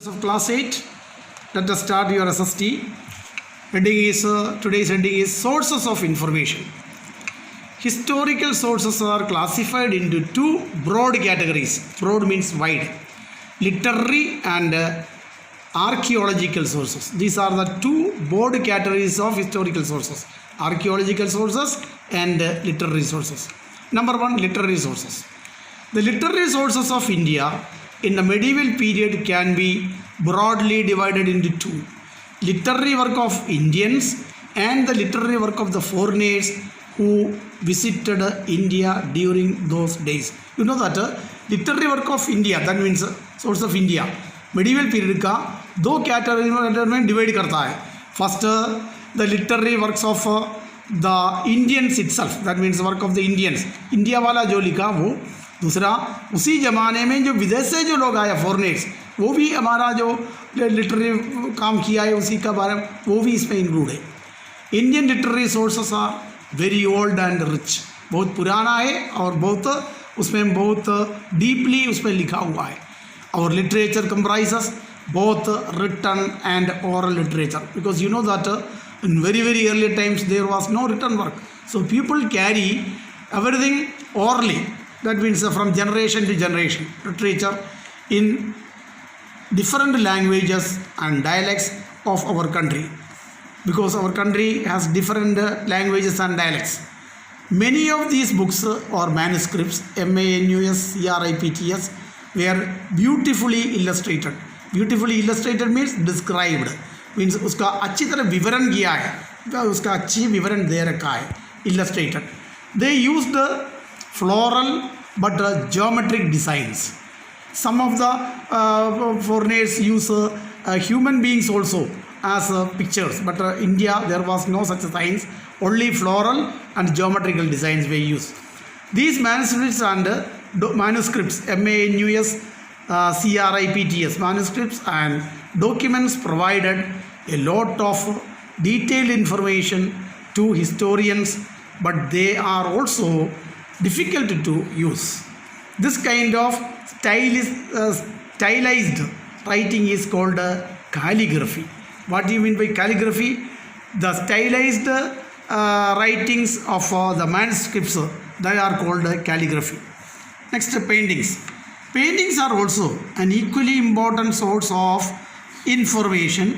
Of class 8, let us start your SST. Heading is today's heading is sources of information. Historical sources are classified into two broad categories. Broad means wide. Literary and archaeological sources. These are the two broad categories of historical sources. Archaeological sources and literary sources. Number one, literary sources. The literary sources of India in the medieval period can be broadly divided into two: literary work of Indians and the literary work of the foreigners who visited India during those days. You know that literary work of India, that means source of India, medieval period का दो category में divide करता है. First the literary works of the Indians itself, that means work of the Indians, India वाला जो लिखा वो. दूसरा, उसी ज़माने में जो विदेश से जो लोग आए फॉरेनर्स, वो भी हमारा जो लिटरेरी काम किया है उसी का बारे में वो भी इसमें इंक्लूड है. Indian literary sources are very old and rich, बहुत पुराना है और बहुत उसमें बहुत डीपली उसमें लिखा हुआ है. और literature comprises both written and oral literature, because you know that in very early times there was no written work, so people carry everything orally, that means from generation to generation literature in different languages and dialects of our country, because our country has different languages and dialects. Many of these books or manuscripts, MANUSCRIPTS, were beautifully illustrated. Beautifully illustrated means described, means उसका अच्छी तरह विवरण किया है, उसका अच्छी विवरण दे रखा है, illustrated. They used floral but geometric designs. Some of the foreigners use human beings also as pictures, but India there was no such signs, only floral and geometrical designs were used. These manuscripts and manuscripts, CRIPTS, manuscripts and documents provided a lot of detailed information to historians, but they are also difficult to use. This kind of stylized writing is called calligraphy. What do you mean by calligraphy? The stylized writings of the manuscripts, they are called calligraphy. Next, paintings. Paintings are also an equally important source of information,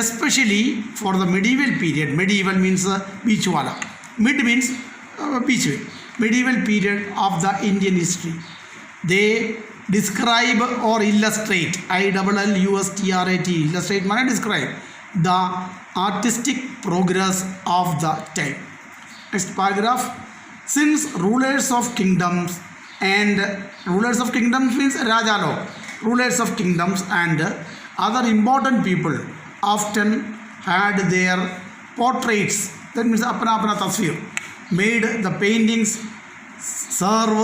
especially for the medieval period. Medieval means beach wala. Mid means beach way. Medieval period of the Indian history. They describe or illustrate, ILLUSTRAT, illustrate means describe the artistic progress of the time. Next paragraph. Since rulers of kingdoms and rulers of kingdoms means Raja log, rulers of kingdoms and other important people often had their portraits, that means apna tasveer, made the paintings serve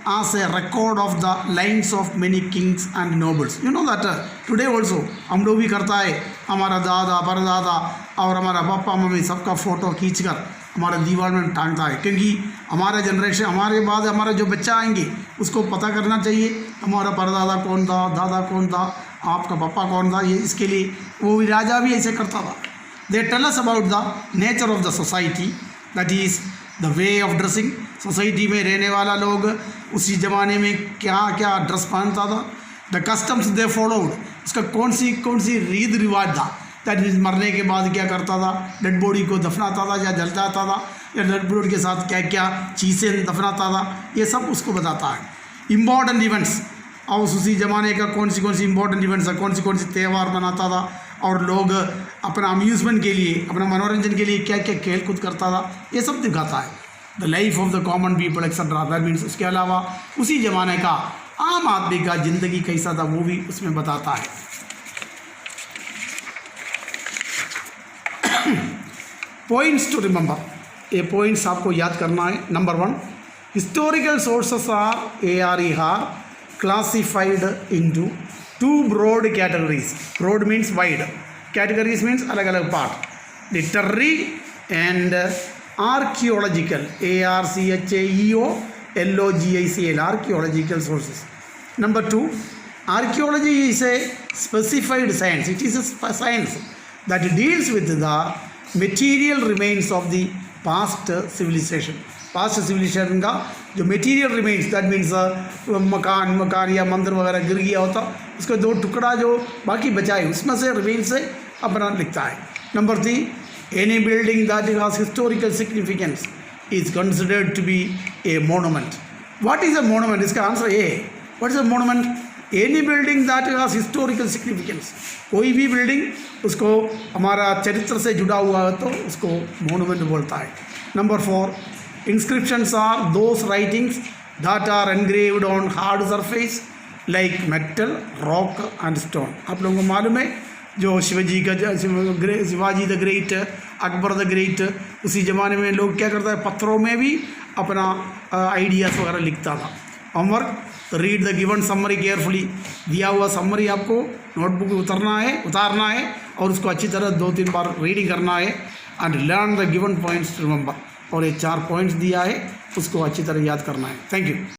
as a record of the lives of many kings and nobles. You know that today also हम लोग भी करता है, हमारा दादा परदादा और हमारा पापा मम्मी सबका फ़ोटो खींचकर हमारे दीवार में टांगता है, क्योंकि हमारा जनरेशन, हमारे बाद हमारा जो बच्चा आएंगे उसको पता करना चाहिए हमारा परदादा कौन था, दादा कौन था, आपका पापा कौन था. ये इसके लिए वो राजा भी ऐसे करता था. They tell us about the nature of the society, that is the way of dressing. Society में रहने वाला लोग उसी ज़माने में क्या क्या ड्रेस पहनता था, द कस्टम्स दे फॉलोड, उसका कौन सी रीत रिवाज था, दैट मीन्स मरने के बाद क्या करता था, डेड बॉडी को दफनाता था या जलता था, या डेड बॉडी के साथ क्या क्या चीज़ें दफनाता था, ये सब उसको बताता है. इम्पॉर्टेंट इवेंट्स, और उसी ज़माने का कौन सी इंपॉर्टेंट इवेंट्स है, कौन सी त्यौहार मनाता था, और लोग अपना अम्यूज़मेंट के लिए, अपना मनोरंजन के लिए क्या क्या खेल कूद करता था, ये सब दिखाता है. The life of the common people etcetera, that means उसके अलावा उसी ज़माने का आम आदमी का ज़िंदगी कैसा था वो भी उसमें बताता है. पॉइंट्स टू रिमेंबर, ये पॉइंट्स आपको याद करना है. Number one, historical sources are classified into two broad categories. Broad means wide, categories means अलग अलग part. Literary and archaeological, ARCHAEOLOGICAL, archaeological sources. Number two, Archaeology is a specified science. It is a science that deals with the material remains of the past civilization. Past civilization का जो material remains, that means मकान या मंदिर वगैरह गिर गया होता, उसका दो टुकड़ा जो बाकी बचा है उसमें से remains से अपना लिखता है. Number 3, any building that has historical significance is considered to be a monument. What is a monument? इसका आंसर ये है. What is a monument? Any building that has historical significance. कोई भी बिल्डिंग उसको हमारा चरित्र से जुड़ा हुआ है तो उसको मोनूमेंट बोलता है. Number 4, inscriptions are those writings that are engraved on hard surface like metal, rock and stone. आप लोगों को मालूम है जो Shivaji the great, Akbar the great, उसी ज़माने में लोग क्या करता है, पत्थरों में भी अपना आइडियाज़ वगैरह लिखता था. Homework, read the given summary carefully. दिया हुआ समरी आपको नोटबुक उतारना है और उसको अच्छी तरह 2-3 बार रीडिंग करना है. And learn the given points to remember. और ये 4 पॉइंट्स दिया है उसको अच्छी तरह याद करना है. Thank you.